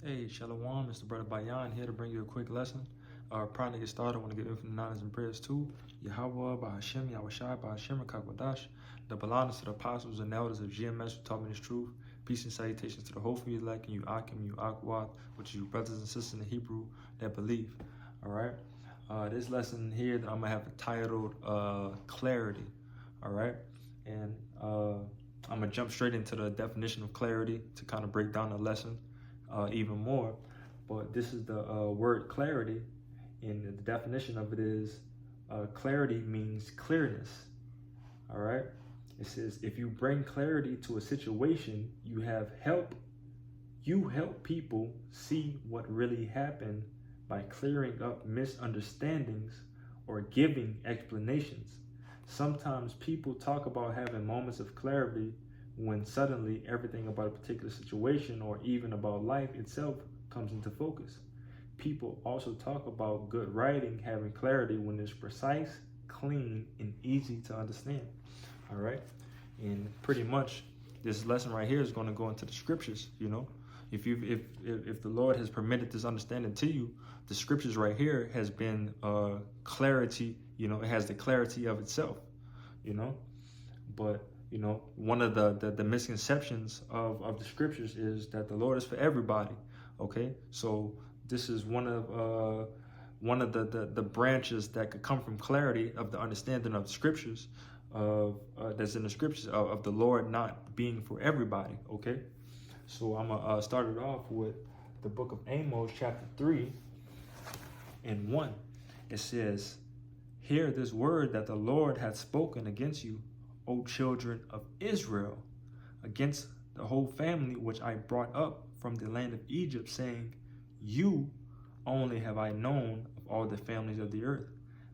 Hey, Shalom, Mr. Brother Bayan here to bring you a quick lesson. Prior to get started, I want to give infinite knowledge and prayers to Yahweh, Bahashem, Yahushai, Bahashem, Kakwadash, the Balanas to the apostles and elders of GMS who taught me this truth. Peace and salutations to the whole for you elect and you Akim, you Akwath, which is you brothers and sisters in the Hebrew that believe. All right. This lesson here that I'm gonna have titled clarity. All right, and I'm gonna jump straight into the definition of clarity to kind of break down the lesson even more. But this is the word clarity, and the definition of it is clarity means clearness. All right. It says if you bring clarity to a situation, you help people see what really happened by clearing up misunderstandings or giving explanations. Sometimes people talk about having moments of clarity when suddenly everything about a particular situation or even about life itself comes into focus. People also talk about good writing having clarity when it's precise, clean, and easy to understand. All right. And pretty much this lesson right here is going to go into the scriptures, you know. If the Lord has permitted this understanding to you, the scriptures right here has been clarity, you know, it has the clarity of itself, you know. But you know, one of the misconceptions of the scriptures is that the Lord is for everybody. Okay, so this is one of the branches that could come from clarity of the understanding of the scriptures of that's in the scriptures of the Lord not being for everybody. Okay, so I'm gonna start it off with the book of Amos, chapter 3 and 1. It says, "Hear this word that the Lord hath spoken against you, O children of Israel, against the whole family which I brought up from the land of Egypt, saying, You only have I known of all the families of the earth.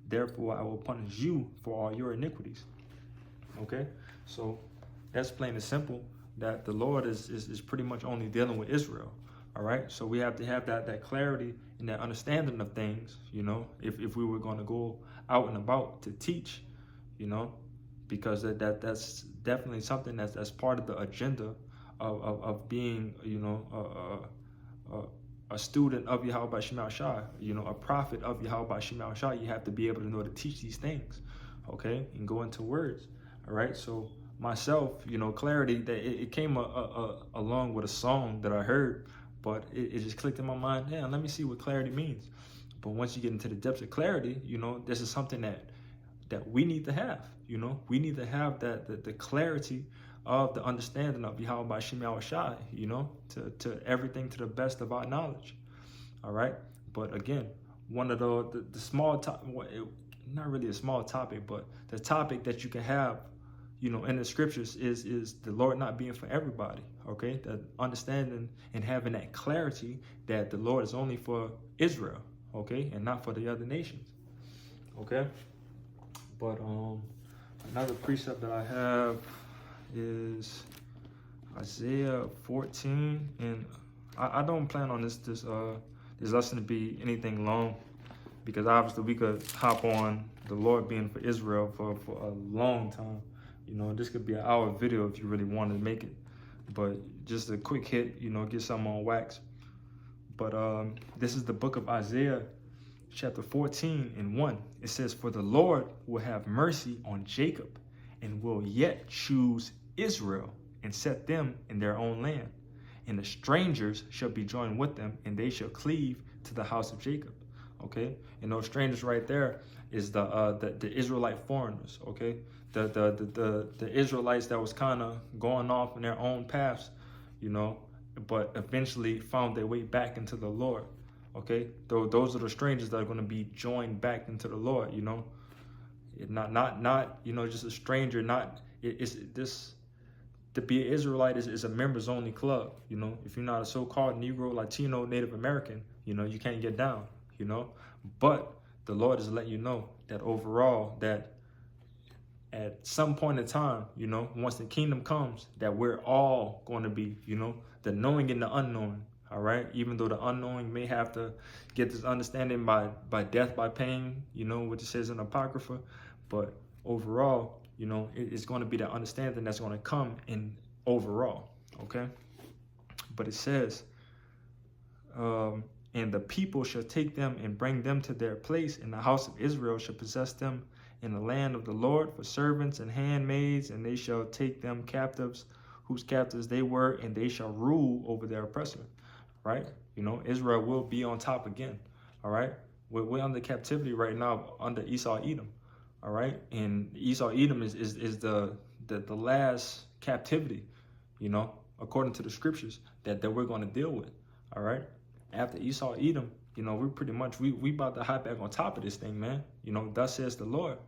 Therefore I will punish you for all your iniquities." Okay, so that's plain and simple that the Lord is pretty much only dealing with Israel. All right, so we have to have that clarity and that understanding of things, you know, if we were going to go out and about to teach, you know, because that's definitely something that's part of the agenda of being, you know, a student of Yahweh Shema Shai, you know, a prophet of Yahweh Shema Shai. You have to be able to know how to teach these things, okay, and go into words. All right, so myself, you know, clarity that it came along with a song that I heard, but it just clicked in my mind. Yeah, let me see what clarity means. But once you get into the depths of clarity, you know, this is something that we need to have. You know, we need to have the clarity of the understanding of Yahweh by Shem Shai, you know, to everything to the best of our knowledge. All right. But again, one of the small topic, not really a small topic, but the topic that you can have, you know, in the scriptures is the Lord not being for everybody. Okay. The understanding and having that clarity that the Lord is only for Israel. Okay. And not for the other nations. Okay. But another precept that I have is Isaiah 14, and I don't plan on this lesson to be anything long, because obviously we could hop on the Lord being for Israel for a long time. You know, this could be an hour video if you really wanted to make it, but just a quick hit, you know, get something on wax. But this is the book of Isaiah, chapter 14 and 1. It says, "For the Lord will have mercy on Jacob and will yet choose Israel and set them in their own land. And the strangers shall be joined with them, and they shall cleave to the house of Jacob." Okay, and those strangers right there is the Israelite foreigners. Okay, the Israelites that was kind of going off in their own paths, you know, but eventually found their way back into the Lord. Okay, those are the strangers that are going to be joined back into the Lord. You know, not you know, just a stranger. Not it's this. To be an Israelite is a members only club. You know, if you're not a so-called Negro, Latino, Native American, you know, you can't get down. You know, but the Lord is letting you know that overall, that at some point in time, you know, once the kingdom comes, that we're all going to be, you know, the knowing and the unknowing. All right, even though the unknowing may have to get this understanding by death by pain, you know, what it says in Apocrypha, but overall, you know, it's going to be that understanding that's going to come in overall. Okay, but it says, And the people shall take them and bring them to their place, and the house of Israel shall possess them in the land of the Lord for servants and handmaids, and they shall take them captives, whose captives they were, and they shall rule over their oppressor. Right? You know, Israel will be on top again. All right? We're under captivity right now under Esau Edom. All right? And Esau Edom is the last captivity, you know, according to the scriptures that we're going to deal with. All right? After Esau Edom, you know, we about to hop back on top of this thing, man. You know, thus says the Lord.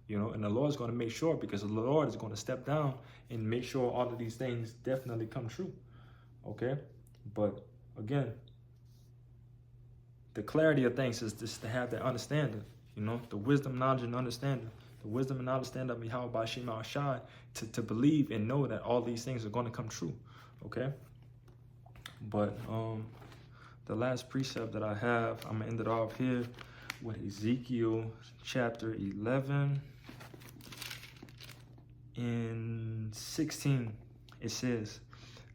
You know, and the Lord's going to make sure, because the Lord is going to step down and make sure all of these things definitely come true. Okay? But again, the clarity of things is just to have that understanding, you know, the wisdom, knowledge, and understanding. The wisdom and understanding of Yahweh Bashim Al-Shai to believe and know that all these things are going to come true. Okay? But the last precept that I have, I'm going to end it off here with Ezekiel chapter 11 and 16. It says,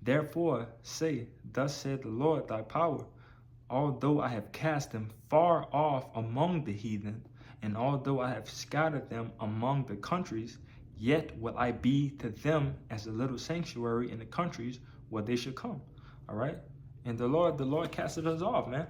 "Therefore say, thus said the Lord thy power, although I have cast them far off among the heathen, and although I have scattered them among the countries, yet will I be to them as a little sanctuary in the countries where they should come." All right? And the Lord casted us off, man.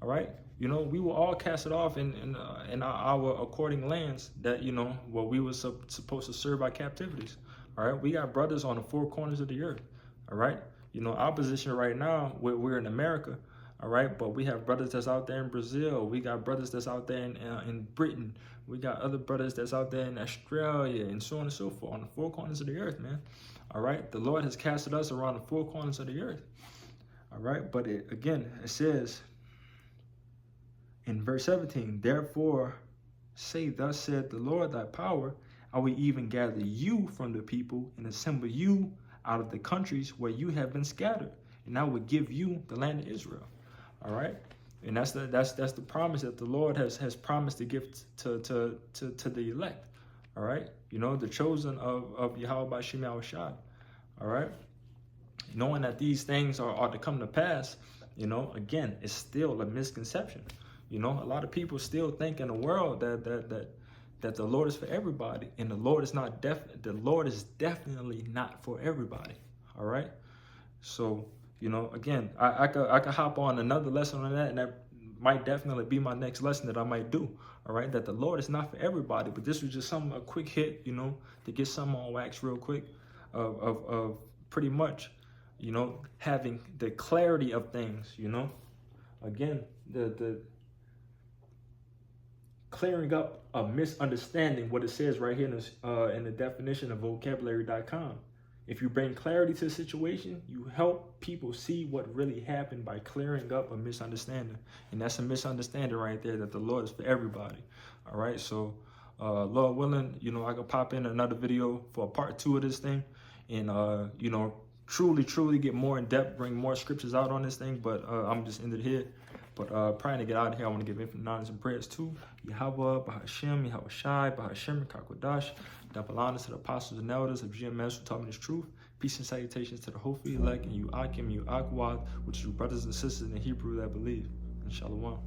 All right? You know, we were all casted off in our according lands that, you know, where we were supposed to serve our captivities. All right? We got brothers on the four corners of the earth. All right? You know, our position right now, we're in America. All right, but we have brothers that's out there in Brazil. We got brothers that's out there in Britain. We got other brothers that's out there in Australia, and so on and so forth, on the four corners of the earth, man. All right, the Lord has casted us around the four corners of the earth. All right, but it says in verse 17, "Therefore say, thus said the Lord thy power, I will even gather you from the people and assemble you out of the countries where you have been scattered, and I will give you the land of Israel." All right, and that's the promise that the Lord has promised to give to the elect. All right, you know, the chosen of Yahweh Bashim Al-Shai. All right, knowing that these things are to come to pass, you know, again, it's still a misconception. You know, a lot of people still think in the world that the Lord is for everybody, and the Lord is not. The Lord is definitely not for everybody. All right, so. You know, again, I could hop on another lesson on that, and that might definitely be my next lesson that I might do. All right, that the Lord is not for everybody, but this was just a quick hit, you know, to get some on wax real quick, of pretty much, you know, having the clarity of things. You know, again, the clearing up a misunderstanding, what it says right here in the definition of vocabulary.com. If you bring clarity to the situation, you help people see what really happened by clearing up a misunderstanding. And that's a misunderstanding right there, that the Lord is for everybody. All right, so Lord willing, you know, I could pop in another video for part 2 of this thing, and, you know, truly get more in depth, bring more scriptures out on this thing, but I'm just ended here. But prior to get out of here, I want to give infinite knowledge and prayers to Yahweh, Bahashem, Yahweh Shai, Bahashem, Kakodash, double honors to the apostles and elders of GMS who taught me this truth. Peace and salutations to the Hophi elect and you Akim, you Akwad, which is your brothers and sisters in Hebrew that believe. And Shalom.